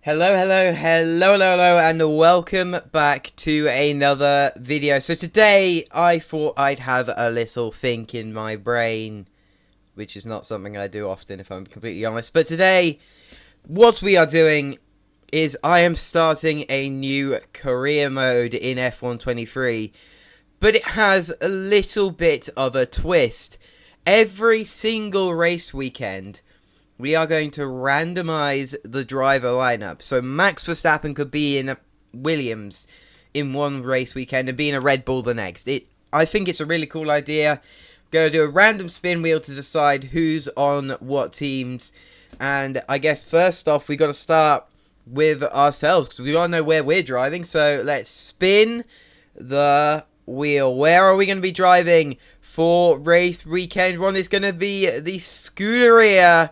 Hello, and welcome back to another video. So today, I thought I'd have a little think in my brain, which is not something I do often, if I'm completely honest. But today, what we are doing is I am starting a new career mode in F1-23, but it has a little bit of a twist. Every single race weekend, we are going to randomize the driver lineup. So Max Verstappen could be in a Williams in one race weekend and be in a Red Bull the next. I think it's a really cool idea. I'm going to do a random spin wheel to decide who's on what teams. And I guess first off, we got to start with ourselves because we got to know where we're driving. So let's spin the wheel. Where are we going to be driving for race weekend one? Is going to be the Scuderia,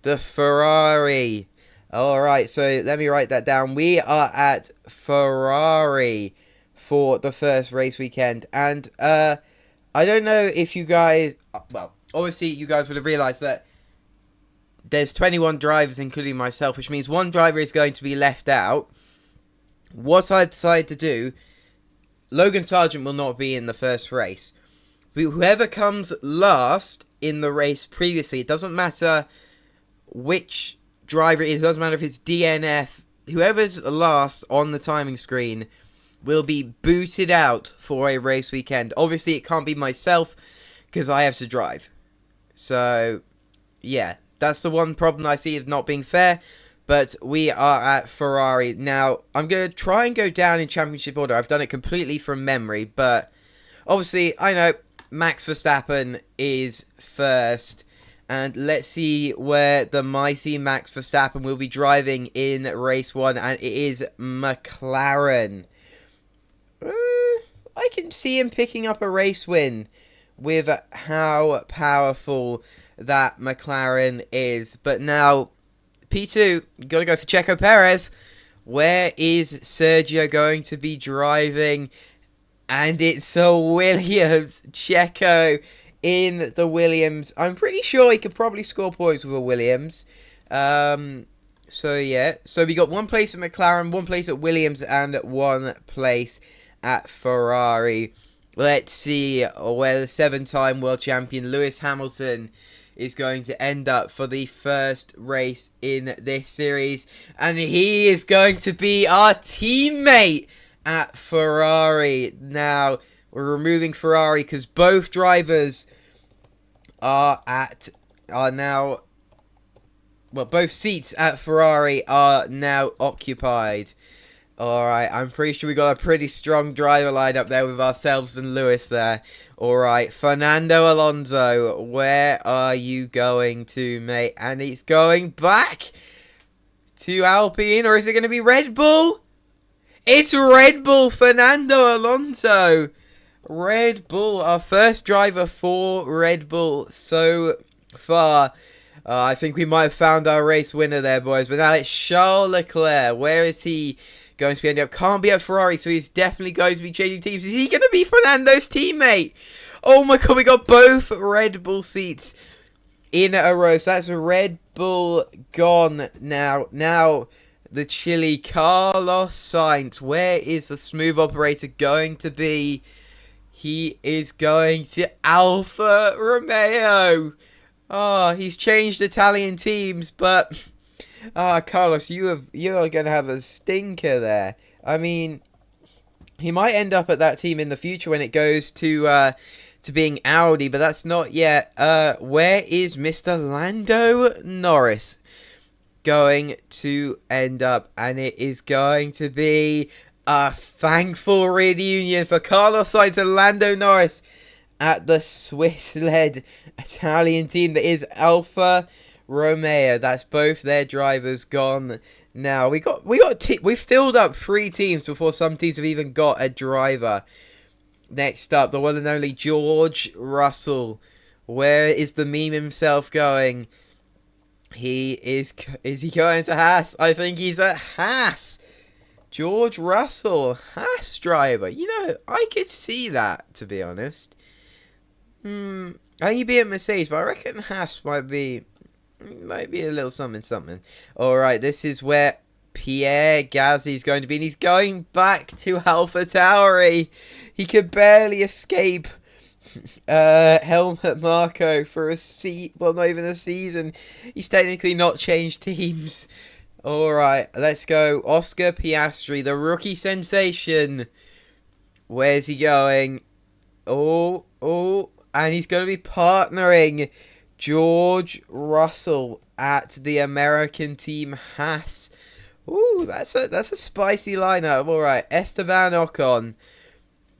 the Ferrari. Alright, so let me write that down. We are at Ferrari for the first race weekend. And I don't know if you guys... Well, obviously you guys would have realised that there's 21 drivers, including myself, which means one driver is going to be left out. What I decided to do... Logan Sargent will not be in the first race. But whoever comes last in the race previously, it doesn't matter which driver it is, doesn't matter if it's DNF, whoever's last on the timing screen will be booted out for a race weekend. Obviously it can't be myself because I have to drive. So yeah, that's the one problem I see of not being fair. But we are at Ferrari. Now I'm going to try and go down in championship order. I've done it completely from memory, but obviously I know Max Verstappen is first. And let's see where the mighty Max Verstappen will be driving in race one. And it is McLaren. I can see him picking up a race win with how powerful that McLaren is. But now, P2, you've got to go for Checo Perez. Where is Sergio going to be driving? And it's a Williams. Checo in the Williams. I'm pretty sure he could probably score points with a Williams. So yeah. So we got one place at McLaren, one place at Williams, and one place at Ferrari. Let's see where the 7-time world champion Lewis Hamilton is going to end up for the first race in this series. And he is going to be our teammate at Ferrari. Now, we're removing Ferrari because both drivers are now, well, both seats at Ferrari are now occupied. Alright, I'm pretty sure we got a pretty strong driver lineup there with ourselves and Lewis there. Alright, Fernando Alonso, where are you going to, mate? And he's going back to Alpine, or is it going to be Red Bull? It's Red Bull, Fernando Alonso. Red Bull, our first driver for Red Bull so far. I think we might have found our race winner there, boys. But now it's Charles Leclerc. Where is he going to be ending up? Can't be at Ferrari, so he's definitely going to be changing teams. Is he going to be Fernando's teammate? Oh my god, we got both Red Bull seats in a row. So that's Red Bull gone now. Now, the Chile Carlos Sainz. Where is the smooth operator going to be? He is going to Alfa Romeo. Oh, he's changed Italian teams, but Carlos, you're going to have a stinker there. I mean, he might end up at that team in the future when it goes to being Audi, but that's not yet. Where is Mr. Lando Norris going to end up? And it is going to be a thankful reunion for Carlos Sainz and Lando Norris at the Swiss-led Italian team that is Alfa Romeo. That's both their drivers gone now. We've filled up 3 teams before some teams have even got a driver. Next up, the one and only George Russell. Where is the meme himself going? Is he going to Haas? I think he's at Haas. George Russell, Haas driver. You know, I could see that, to be honest. I think he'd be at Mercedes, but I reckon Haas might be a little something. Alright, this is where Pierre Gasly is going to be, and he's going back to AlphaTauri. He could barely escape Helmut Marko for well, not even a season. He's technically not changed teams. Alright, let's go. Oscar Piastri, the rookie sensation. Where's he going? Oh, and he's going to be partnering George Russell at the American team Haas. Ooh, that's a spicy lineup. Alright, Esteban Ocon.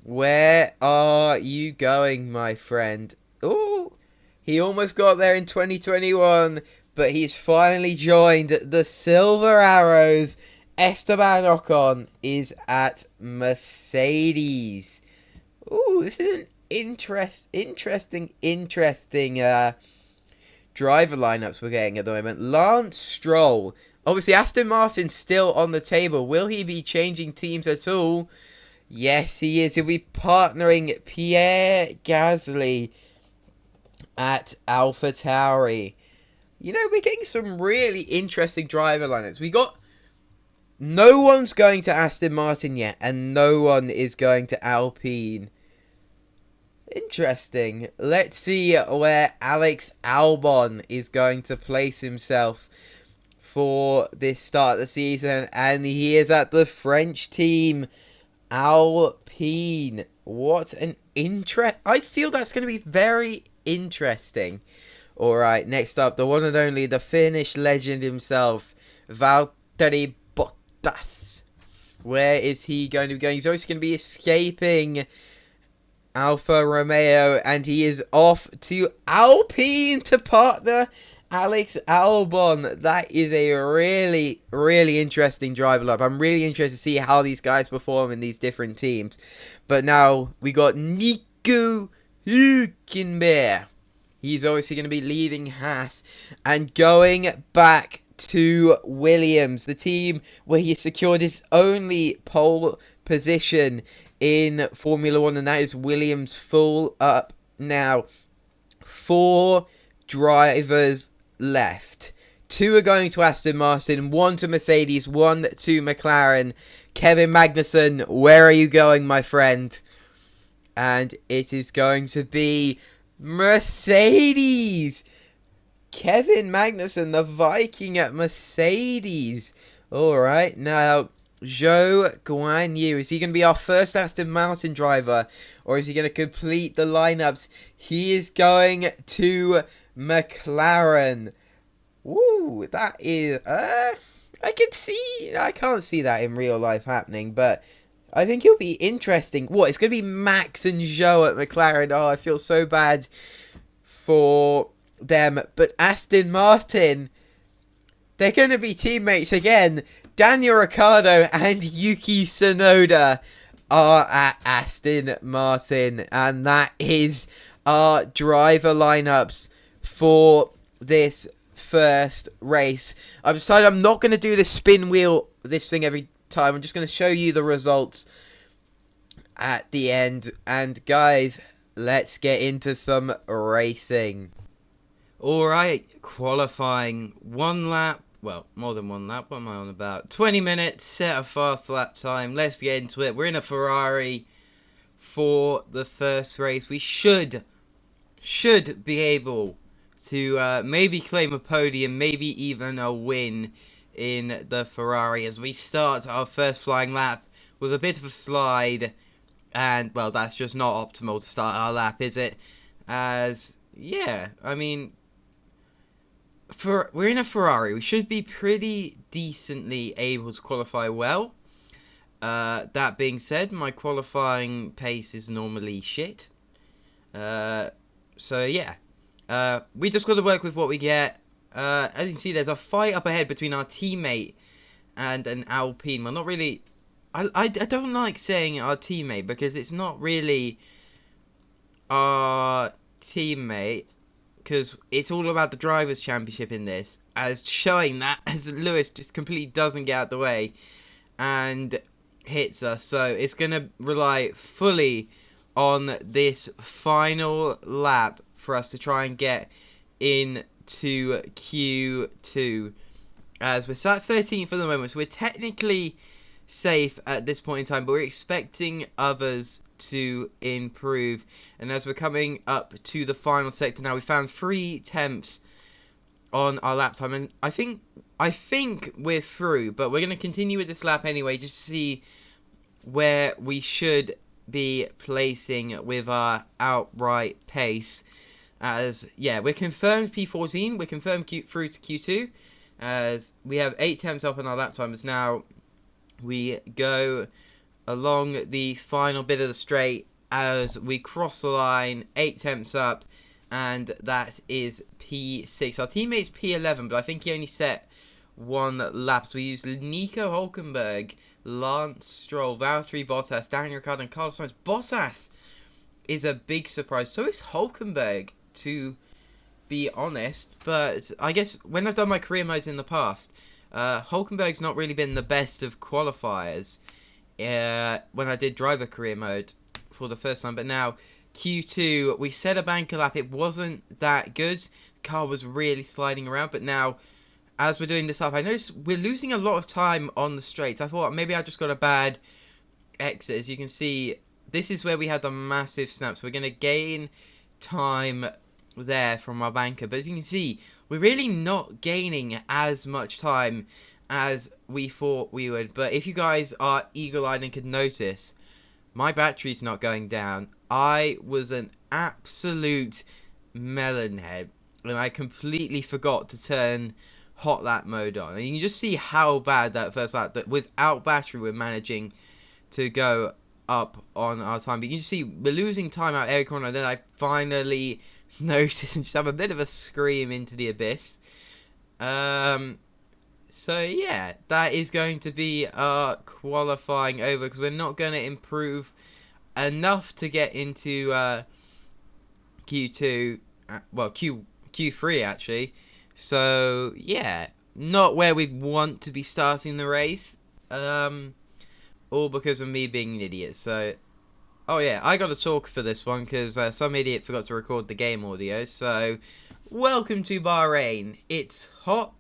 Where are you going, my friend? Ooh, he almost got there in 2021, but he's finally joined the Silver Arrows. Esteban Ocon is at Mercedes. Ooh, this is an interesting driver lineups we're getting at the moment. Lance Stroll. Obviously, Aston Martin's still on the table. Will he be changing teams at all? Yes, he is. He'll be partnering Pierre Gasly at AlphaTauri. You know, we're getting some really interesting driver lineups. We got... No one's going to Aston Martin yet, and no one is going to Alpine. Interesting. Let's see where Alex Albon is going to place himself for this start of the season. And he is at the French team, Alpine. What an I feel that's going to be very interesting. Alright, next up, the one and only, the Finnish legend himself, Valtteri Bottas. Where is he going to be going? He's also going to be escaping Alfa Romeo, and he is off to Alpine to partner Alex Albon. That is a really, really interesting driver lineup. I'm really interested to see how these guys perform in these different teams. But now we got Nico Hülkenberg. He's obviously going to be leaving Haas and going back to Williams, the team where he secured his only pole position in Formula 1, and that is Williams full up now. 4 drivers left. 2 are going to Aston Martin, 1 to Mercedes, 1 to McLaren. Kevin Magnussen, where are you going, my friend? And it is going to be Mercedes. Kevin Magnussen, the Viking at Mercedes. Alright, now Zhou Guanyu, is he going to be our first Aston Martin driver, or is he going to complete the lineups? He is going to McLaren. Woo, that is, I can't see that in real life happening, but I think it'll be interesting. What, it's going to be Max and Zhou at McLaren. Oh, I feel so bad for them. But Aston Martin, they're going to be teammates again. Daniel Ricciardo and Yuki Tsunoda are at Aston Martin. And that is our driver lineups for this first race. I've decided I'm not going to do this spin wheel, this thing every time. I'm just going to show you the results at the end. And guys, let's get into some racing. Alright, qualifying 1 lap. Well, more than 1 lap. What am I on about? 20 minutes, set a fast lap time. Let's get into it. We're in a Ferrari for the first race. We should be able to maybe claim a podium, maybe even a win in the Ferrari as we start our first flying lap with a bit of a slide. And, well, that's just not optimal to start our lap, is it? As, yeah, I mean, we're in a Ferrari. We should be pretty decently able to qualify well. That being said, my qualifying pace is normally shit. So, yeah. We just got to work with what we get. As you can see, there's a fight up ahead between our teammate and an Alpine. Well, not really. I don't like saying our teammate because it's not really our teammate, because it's all about the Drivers' Championship in this, as showing that as Lewis just completely doesn't get out of the way and hits us. So it's going to rely fully on this final lap for us to try and get into Q2. as we're sat 13th for the moment, so we're technically safe at this point in time, but we're expecting others to improve. And as we're coming up to the final sector now, we found 3 temps on our lap time, and I think we're through, but we're going to continue with this lap anyway, just to see where we should be placing with our outright pace. As yeah, we're confirmed P14, we're confirmed through to Q2, as we have 8 temps up on our lap timers. Now we go along the final bit of the straight as we cross the line, 8 temps up, and that is P6. Our teammate's P11, but I think he only set 1 lap. So we used Nico Hulkenberg, Lance Stroll, Valtteri Bottas, Daniel Ricciardo, and Carlos Sainz. Bottas is a big surprise. So is Hulkenberg, to be honest. But I guess when I've done my career modes in the past, Hulkenberg's not really been the best of qualifiers when I did driver career mode for the first time. But now Q2, we set a banker lap. It wasn't that good. The car was really sliding around. But now, as we're doing this up, I noticed we're losing a lot of time on the straights. I thought maybe I just got a bad exit. As you can see, this is where we had the massive snap. So we're going to gain time there from our banker. But as you can see, we're really not gaining as much time as we thought we would. But if you guys are eagle-eyed and could notice, my battery's not going down. I was an absolute melonhead, and I completely forgot to turn hot lap mode on. And you can just see how bad that first lap, that without battery we're managing to go up on our time. But you can just see we're losing time out every corner. And then I finally noticed and just have a bit of a scream into the abyss. So yeah, that is going to be our qualifying over, because we're not going to improve enough to get into Q2, well Q3 actually. So yeah, not where we'd want to be starting the race, all because of me being an idiot. So oh yeah, I got to talk for this one because some idiot forgot to record the game audio. So welcome to Bahrain. It's hot.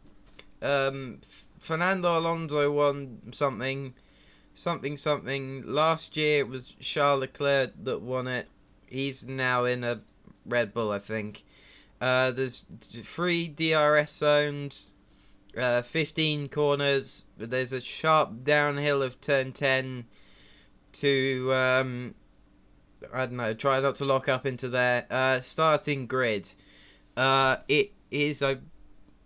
Fernando Alonso won something. Last year it was Charles Leclerc that won it. He's now in a Red Bull, I think. There's 3 DRS zones, 15 corners. There's a sharp downhill of turn 10 to, I don't know, try not to lock up into there. Starting grid. It is a,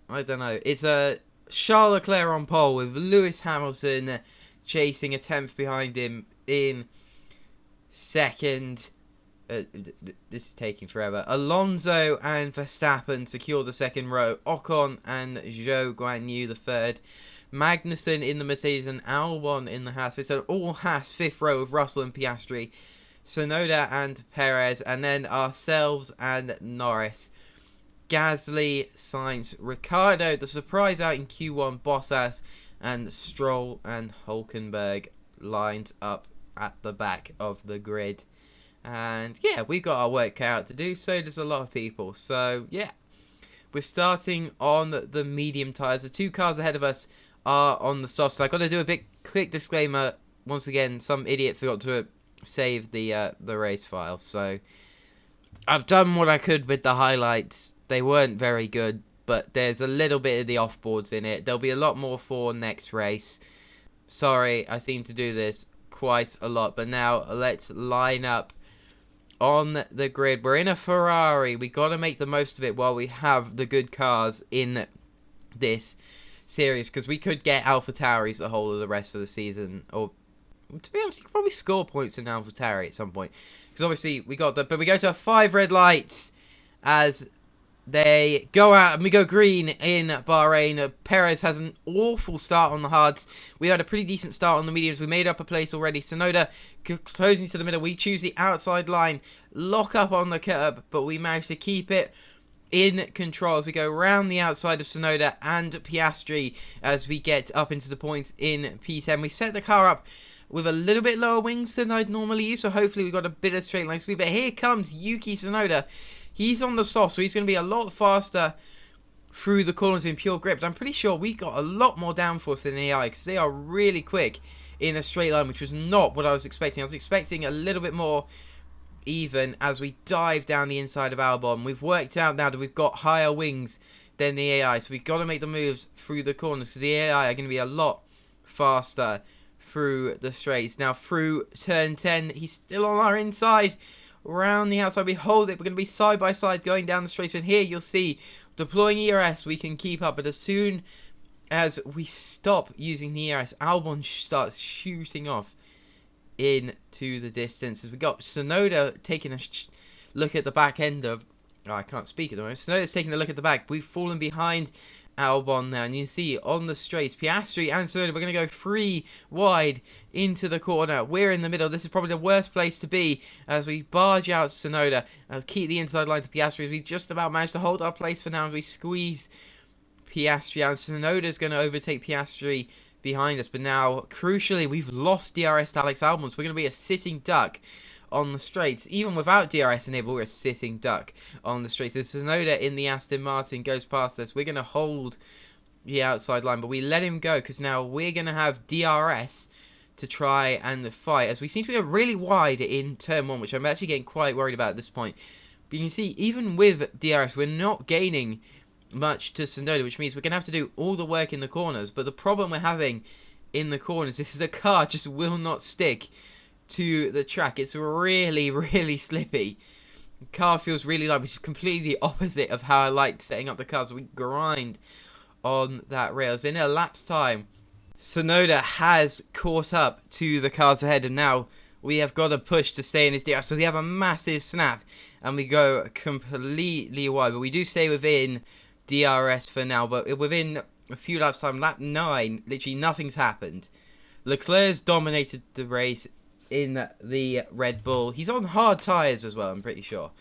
I don't know, it's a Charles Leclerc on pole with Lewis Hamilton chasing a 10th behind him in second. This is taking forever. Alonso and Verstappen secure the second row. Ocon and Zhou Guanyu the third. Magnussen in the Mercedes and Albon in the Haas. It's an all Haas 5th row with Russell and Piastri. Tsunoda and Perez. And then ourselves and Norris. Gasly, Sainz, Ricciardo, the surprise out in Q1, Bottas, and Stroll and Hulkenberg lined up at the back of the grid. And yeah, we've got our work cut out to do, so does a lot of people. So yeah, we're starting on the medium tyres. The 2 cars ahead of us are on the soft side. I've got to do a big quick disclaimer. Once again, some idiot forgot to save the race file. So I've done what I could with the highlights. They weren't very good, but there's a little bit of the offboards in it. There'll be a lot more for next race. Sorry, I seem to do this quite a lot. But now let's line up on the grid. We're in a Ferrari. We got to make the most of it while we have the good cars in this series, because we could get AlphaTauris the whole of the rest of the season. Or, to be honest, you could probably score points in AlphaTauri at some point. Because obviously we got but we go to 5 red lights as they go out and we go green in Bahrain. Perez has an awful start on the hards. We had a pretty decent start on the mediums. We made up a place already. Tsunoda closing to the middle. We choose the outside line, lock up on the curb, but we managed to keep it in control as we go around the outside of Tsunoda and Piastri as we get up into the points in P10. We set the car up with a little bit lower wings than I'd normally use, so hopefully we've got a bit of straight line speed. But here comes Yuki Tsunoda. He's on the soft, so he's going to be a lot faster through the corners in pure grip. But I'm pretty sure we got a lot more downforce than AI, because they are really quick in a straight line, which was not what I was expecting. I was expecting a little bit more even as we dive down the inside of Albon. We've worked out now that we've got higher wings than the AI, so we've got to make the moves through the corners, because the AI are going to be a lot faster through the straights. Now through turn 10, he's still on our inside. Round the outside, we hold it. We're going to be side by side going down the straights. And here you'll see, deploying ERS, we can keep up. But as soon as we stop using the ERS, Albon starts shooting off into the distance. As we got Tsunoda taking a look at the back end of... Oh, I can't speak at the moment. Tsunoda's taking a look at the back. We've fallen behind Albon now, and you see on the straights, Piastri and Tsunoda, we're going to go 3 wide into the corner. We're in the middle. This is probably the worst place to be as we barge out Tsunoda and keep the inside line to Piastri. We just about managed to hold our place for now as we squeeze Piastri out. Tsunoda's going to overtake Piastri behind us, but now, crucially, we've lost DRS to Alex Albon, so we're going to be a sitting duck on the straights. Even without DRS enabled, we're a sitting duck on the straights. So Tsunoda in the Aston Martin goes past us. We're going to hold the outside line, but we let him go because now we're going to have DRS to try and fight, as we seem to be really wide in turn 1, which I'm actually getting quite worried about at this point. But you can see, even with DRS, we're not gaining much to Tsunoda, which means we're going to have to do all the work in the corners. But the problem we're having in the corners is the car just will not stick to the track. It's really, really slippy. The car feels really light, which is completely the opposite of how I like setting up the car. So we grind on that rails. In a lapse time, Tsunoda has caught up to the cars ahead, and now we have got to push to stay in his DRS. So we have a massive snap, and we go completely wide. But we do stay within DRS for now. But within a few laps time, lap 9, literally nothing's happened. Leclerc's dominated the race in the Red Bull. He's on hard tyres as well, I'm pretty sure.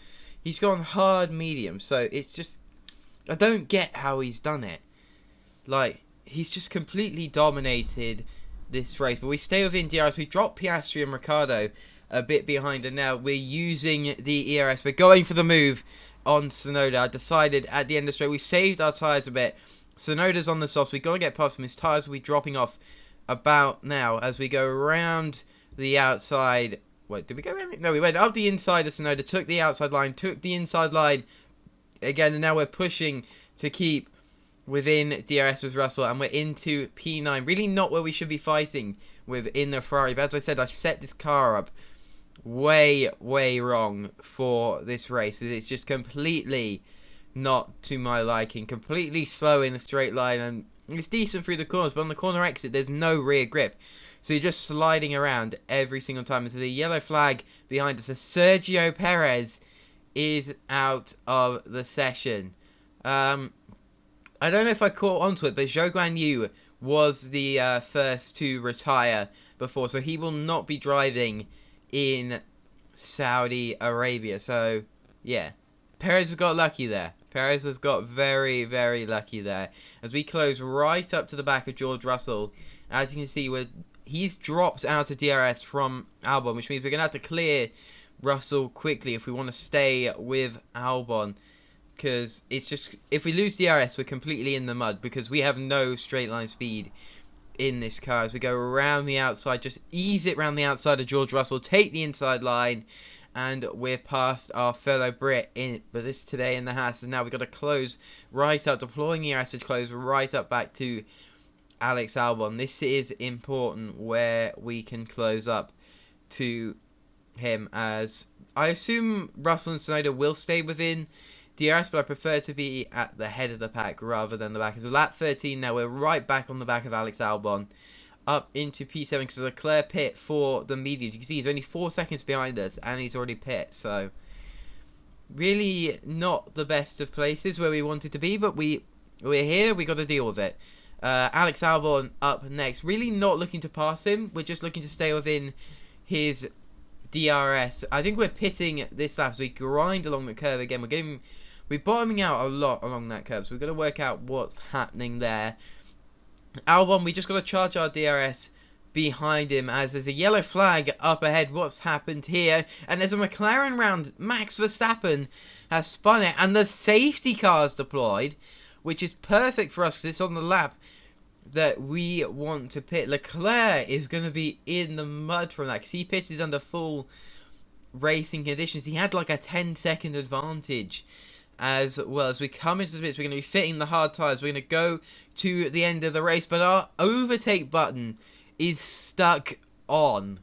He's gone hard medium, so it's just... I don't get how he's done it. Like, he's just completely dominated this race. But we stay within DRS. We drop Piastri and Ricciardo a bit behind, and now we're using the ERS. We're going for the move on Tsunoda. I decided at the end of the straight, we saved our tyres a bit. Tsunoda's on the sauce. We've got to get past him. His tyres will be dropping off about now as we go around the outside. Wait, did we go around? No, we went up the inside of Tsunoda, took the outside line, took the inside line again, and now we're pushing to keep within DRS with Russell, and we're into P9. Really not where we should be fighting with in the Ferrari. But as I said, I've set this car up way, way wrong for this race. It's just completely not to my liking. Completely slow in a straight line, and it's decent through the corners, but on the corner exit, there's no rear grip. So you're just sliding around every single time. There's a yellow flag behind us. So Sergio Perez is out of the session. I don't know if I caught onto it, but Zhou Guan Yu was the first to retire before. So he will not be driving in Saudi Arabia. So, yeah. Perez has got lucky there. Perez has got very, very lucky there. As we close right up to the back of George Russell. As you can see, he's dropped out of DRS from Albon, which means we're going to have to clear Russell quickly if we want to stay with Albon. Because it's just, if we lose DRS, we're completely in the mud, because we have no straight line speed in this car. As we go around the outside, just ease it around the outside of George Russell, take the inside line, and we're past our fellow Brit. But this today in the Haas, and now we've got to close right up, deploying ERS to close right up back to Alex Albon. This is important where we can close up to him, as I assume Russell and Tsunoda will stay within DRS, but I prefer to be at the head of the pack rather than the back. So lap 13 now, we're right back on the back of Alex Albon, up into P7, because Leclerc pit for the medium. You can see he's only 4 seconds behind us, and he's already pit. So really not the best of places where we wanted to be, but we're here. We got to deal with it. Alex Albon up next. Really not looking to pass him. We're just looking to stay within his DRS. I think we're pitting this lap, so we grind along the curve again. We're bottoming out a lot along that curve, so we've got to work out what's happening there. Albon, we just got to charge our DRS behind him, as there's a yellow flag up ahead. What's happened here? And there's a McLaren round. Max Verstappen has spun it, and the safety car's deployed. which is perfect for us because it's on the lap that we want to pit. Leclerc is going to be in the mud from that because he pitted under full racing conditions. He had like a 10-second advantage. As well, as we come into the pits, we're going to be fitting the hard tyres. We're going to go to the end of the race, but our overtake button is stuck on.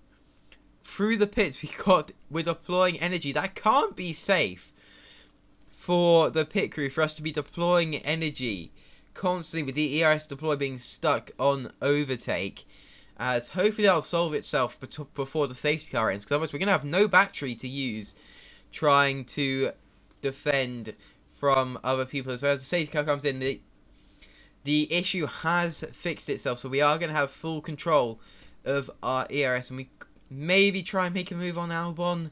Through the pits, we're deploying energy. That can't be safe for the pit crew, for us to be deploying energy constantly with the ERS deploy being stuck on overtake. As hopefully that'll solve itself before the safety car ends, because otherwise we're going to have no battery to use trying to defend from other people. So as the safety car comes in, the issue has fixed itself, so we are going to have full control of our ERS, and we maybe try and make a move on Albon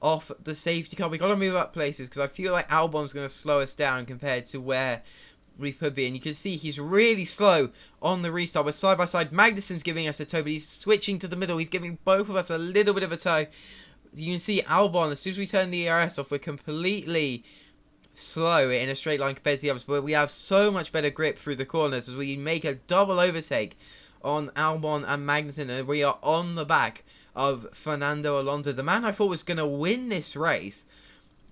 off the safety car. We got to move up places because I feel like Albon's going to slow us down compared to where we could be, and you can see he's really slow on the restart. We're side by side. Magnussen's giving us a tow, but he's switching to the middle. He's giving both of us a little bit of a tow. You can see Albon, as soon as we turn the ERS off, we're completely slow in a straight line compared to the others, but we have so much better grip through the corners as we make a double overtake on Albon and Magnussen, and we are on the back of Fernando Alonso. The man I thought was going to win this race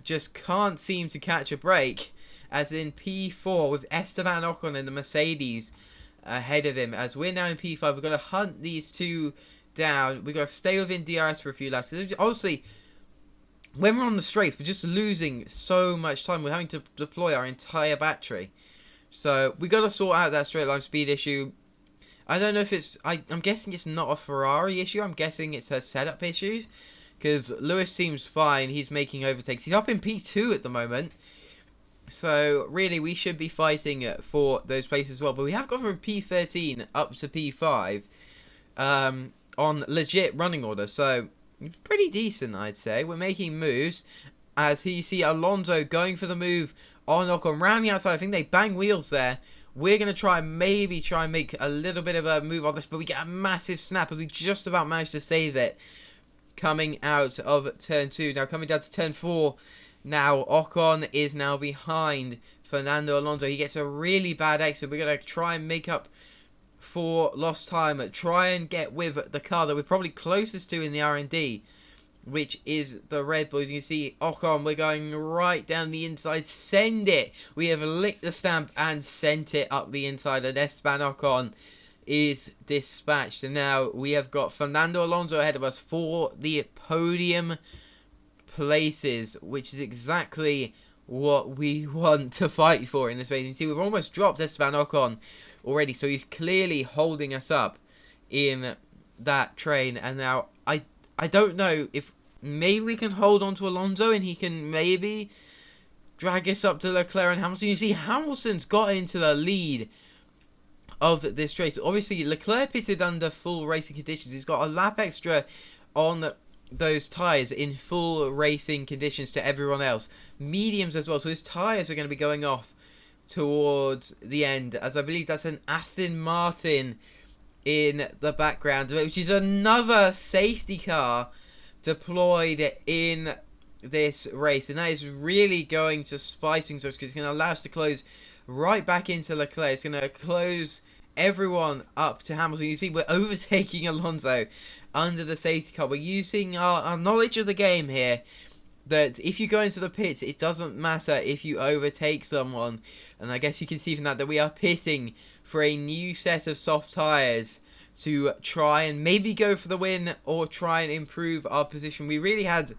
just can't seem to catch a break, as in P4 with Esteban Ocon in the Mercedes ahead of him. As we're now in P5, we're going to hunt these two down. We've got to stay within DRS for a few laps. Obviously, when we're on the straights, we're just losing so much time. We're having to deploy our entire battery. So we got to sort out that straight line speed issue. I don't know if it's... I'm guessing it's not a Ferrari issue. I'm guessing it's a setup issue, because Lewis seems fine. He's making overtakes. He's up in P2 at the moment. So really, we should be fighting for those places as well. But we have gone from P13 up to P5 on legit running order. So pretty decent, I'd say. We're making moves. As you see Alonso going for the move on Ocon, round the outside. I think they bang wheels there. We're going to try and make a little bit of a move on this, but we get a massive snap as we just about managed to save it coming out of turn 2. Now coming down to turn 4. Now Ocon is now behind Fernando Alonso. He gets a really bad exit. We're going to try and make up for lost time. Try and get with the car that we're probably closest to in the R&D, which is the Red Bulls. You can see Ocon, we're going right down the inside. Send it. We have licked the stamp and sent it up the inside. And Esteban Ocon is dispatched. And now we have got Fernando Alonso ahead of us for the podium places, which is exactly what we want to fight for in this race. You can see we've almost dropped Esteban Ocon already, so he's clearly holding us up in that train. And now I don't know if maybe we can hold on to Alonso and he can maybe drag us up to Leclerc and Hamilton. You see Hamilton's got into the lead of this race. Obviously Leclerc pitted under full racing conditions. He's got a lap extra on those tyres in full racing conditions to everyone else. Mediums as well, so his tyres are going to be going off towards the end, as I believe that's an Aston Martin in the background, which is another safety car deployed in this race, and that is really going to spice things up because it's going to allow us to close right back into Leclerc. It's going to close everyone up to Hamilton. You see we're overtaking Alonso under the safety car. We're using our knowledge of the game here, that if you go into the pits, it doesn't matter if you overtake someone. And I guess you can see from that we are pitting for a new set of soft tyres to try and maybe go for the win or try and improve our position. We really had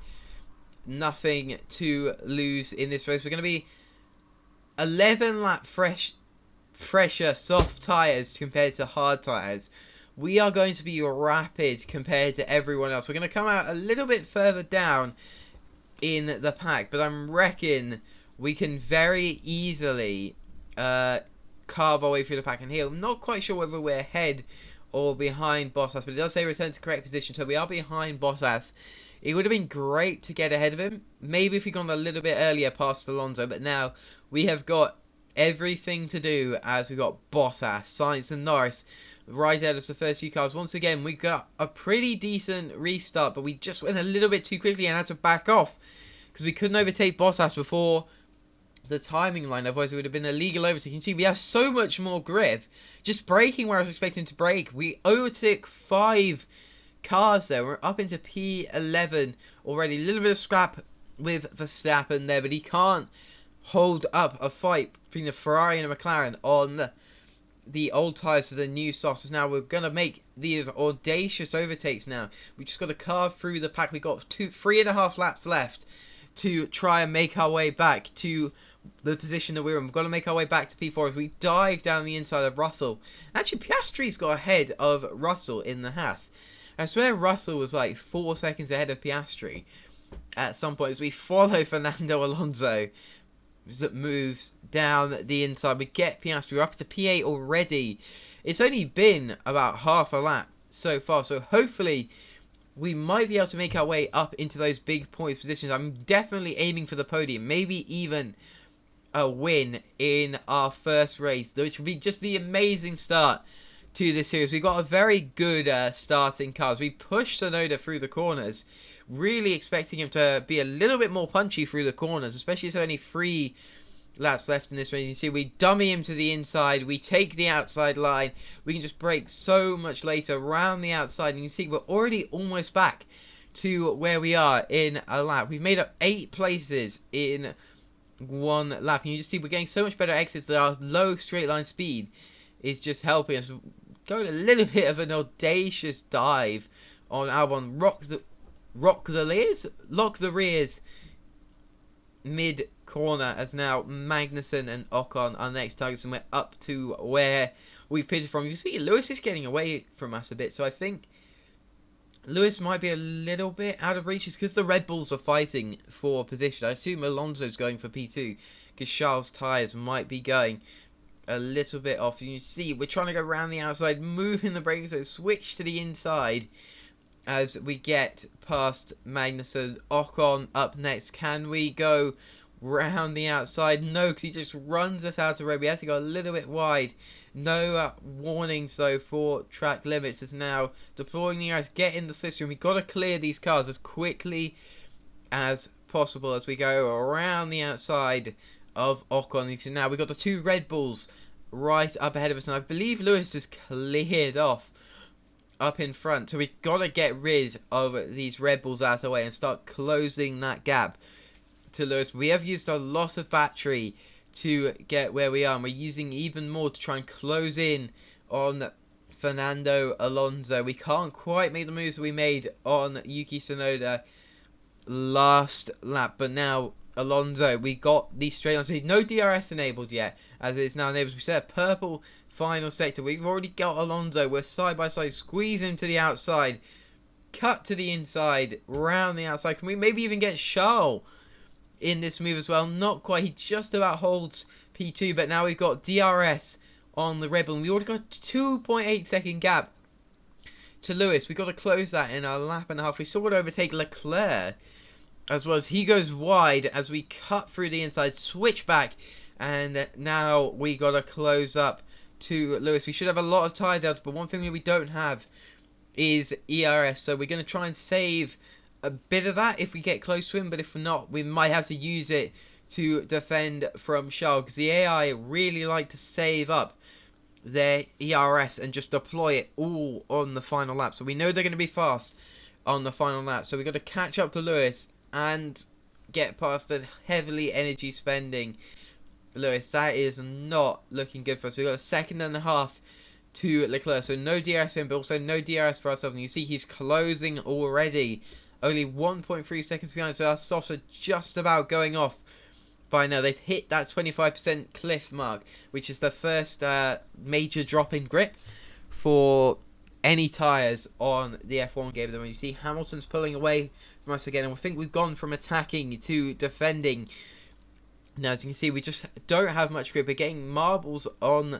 nothing to lose in this race. We're going to be 11 lap fresher soft tyres compared to hard tyres. We are going to be rapid compared to everyone else. We're going to come out a little bit further down in the pack, but I'm reckon we can very easily carve our way through the pack. And here, I'm not quite sure whether we're ahead or behind Bottas, but it does say return to correct position, so we are behind Bottas. It would have been great to get ahead of him, maybe if we'd gone a little bit earlier past Alonso, but now we have got everything to do, as we've got Bottas, Sainz and Norris right out as the first few cars. Once again, we got a pretty decent restart, but we just went a little bit too quickly and had to back off because we couldn't overtake Bottas before the timing line, otherwise it would have been a legal overtake. You can see we have so much more grip. Just braking where I was expecting to brake. We overtook 5 cars there. We're up into P11 already. A little bit of scrap with Verstappen there, but he can't hold up a fight between a Ferrari and a McLaren on the old tyres to the new softs. Now we're going to make these audacious overtakes now. We just got to carve through the pack. We've got 3.5 laps left to try and make our way back to the position that we're in. We've got to make our way back to P4 as we dive down the inside of Russell. Actually, Piastri's got ahead of Russell in the Haas. I swear Russell was like 4 seconds ahead of Piastri at some point as we follow Fernando Alonso that moves down the inside. We get Piastri. We're up to P8 already. It's only been about half a lap so far, so hopefully we might be able to make our way up into those big points positions. I'm definitely aiming for the podium, maybe even a win in our first race, which would be just the amazing start to this series. We got a very good start in cars. We pushed Tsunoda through the corners, really expecting him to be a little bit more punchy through the corners, especially as there are only 3 laps left in this race. You see we dummy him to the inside, we take the outside line, we can just brake so much later around the outside, and you can see we're already almost back to where we are in a lap. We've made up 8 places in 1 lap, and you just see we're getting so much better exits that our low straight line speed is just helping us go a little bit of an audacious dive on Albon. Lock the rears mid corner as now Magnussen and Ocon are next targets, and we're up to where we pitted from. You see Lewis is getting away from us a bit, so I think Lewis might be a little bit out of reach because the Red Bulls are fighting for position. I assume Alonso's going for P2 because Charles' tyres might be going a little bit off. You see we're trying to go around the outside, moving the brakes, so switch to the inside as we get past Magnussen. Ocon up next. Can we go round the outside? No, because he just runs us out of road. We have to go a little bit wide. No warnings though for track limits. Is now deploying the eyes, get in the system. We've got to clear these cars as quickly as possible as we go around the outside of Ocon. You see now we've got the 2 Red Bulls right up ahead of us, and I believe Lewis is cleared off up in front, so we've got to get rid of these Red Bulls out of the way and start closing that gap to Lewis. We have used a lot of battery to get where we are, and we're using even more to try and close in on Fernando Alonso. We can't quite make the moves that we made on Yuki Tsunoda last lap, but now Alonso, we got these straight lines. No DRS enabled yet, as it is now enabled. We set a purple final sector. We've already got Alonso. We're side by side. Squeeze him to the outside. Cut to the inside. Round the outside. Can we maybe even get Charles in this move as well? Not quite. He just about holds P2, but now we've got DRS on the Red Bull. We already got a 2.8 second gap to Lewis. We've got to close that in a lap and a half. We saw it overtake Leclerc as well, as he goes wide as we cut through the inside, switch back, and now we got to close up to Lewis. We should have a lot of tyre delta, but one thing that we don't have is ERS, so we're going to try and save a bit of that if we get close to him, but if not, we might have to use it to defend from Charles, because the AI really like to save up their ERS and just deploy it all on the final lap. So we know they're going to be fast on the final lap, so we've got to catch up to Lewis and get past the heavily energy spending Lewis. That is not looking good for us. We've got a second and a half to Leclerc, so no DRS for him, but also no DRS for ourselves. And you see he's closing already, only 1.3 seconds behind, so our softs are just about going off by now. They've hit that 25% cliff mark, which is the first major drop in grip for any tyres on the F1 game. Then when you see Hamilton's pulling away from us again, and we think we've gone from attacking to defending. Now, as you can see, we just don't have much grip. We're getting marbles on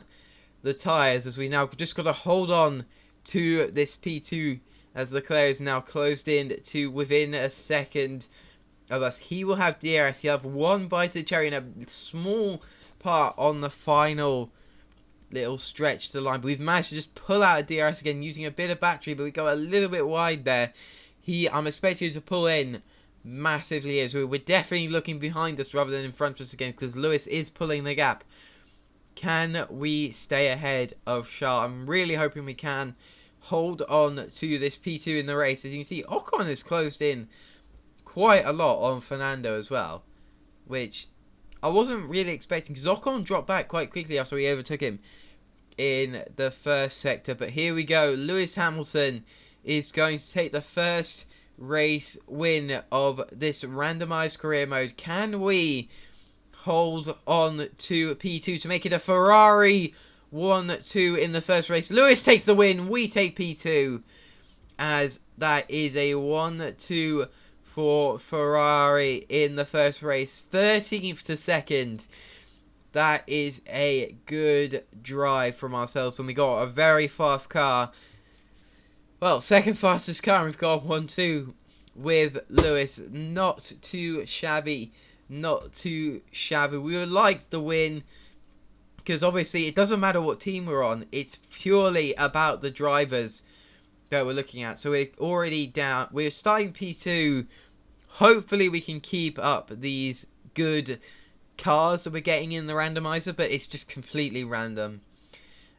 the tyres as we now just got to hold on to this P2 as Leclerc is now closed in to within a second of us. He will have DRS. He'll have one bite of the cherry and a small part on the final little stretch to the line. But we've managed to just pull out a DRS again using a bit of battery, but we go a little bit wide there. I'm expecting him to pull in massively is. We're definitely looking behind us rather than in front of us again, because Lewis is pulling the gap. Can we stay ahead of Charles? I'm really hoping we can hold on to this P2 in the race. As you can see, Ocon is closed in quite a lot on Fernando as well, which I wasn't really expecting, because Ocon dropped back quite quickly after we overtook him in the first sector. But here we go. Lewis Hamilton is going to take the first race win of this randomized career mode. Can we hold on to P2 to make it a Ferrari 1-2 in the first race? Lewis takes the win. We take P2, as that is a 1-2 for Ferrari in the first race. 13th to 2nd. That is a good drive from ourselves, and we got a very fast car. Well, second fastest car, and we've got 1-2 with Lewis. Not too shabby. Not too shabby. We would like the win, because obviously it doesn't matter what team we're on. It's purely about the drivers that we're looking at. So we're already down. We're starting P2. Hopefully we can keep up these good cars that we're getting in the randomizer, but it's just completely random.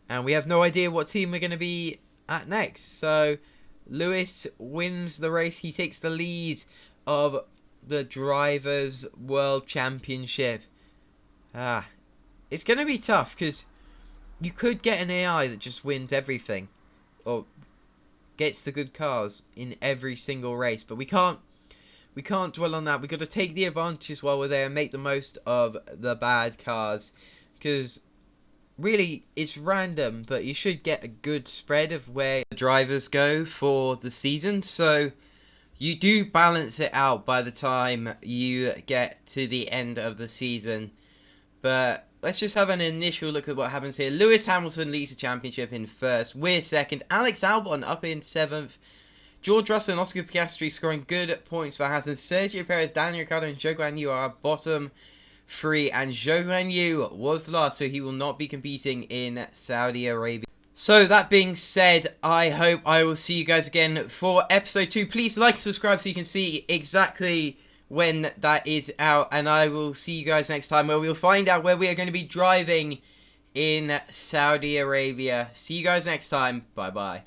And we have no idea what team we're going to be at next. So Lewis wins the race. He takes the lead of the Drivers' World Championship. It's going to be tough, because you could get an AI that just wins everything, or gets the good cars in every single race, but we can't dwell on that. We've got to take the advantages while we're there and make the most of the bad cars, because really it's random, but you should get a good spread of where the drivers go for the season, so you do balance it out by the time you get to the end of the season. But let's just have an initial look at what happens here. Lewis Hamilton leads the championship in first. We're second. Alex Albon up in 7th. George Russell and Oscar Piastri scoring good points for Haas. Sergio Perez, Daniel Ricciardo and Zhou Guanyu are bottom 3. And Zhou Guanyu was last, so he will not be competing in Saudi Arabia. So that being said, I hope I will see you guys again for episode 2. Please like and subscribe so you can see exactly when that is out. And I will see you guys next time, where we'll find out where we are going to be driving in Saudi Arabia. See you guys next time. Bye bye.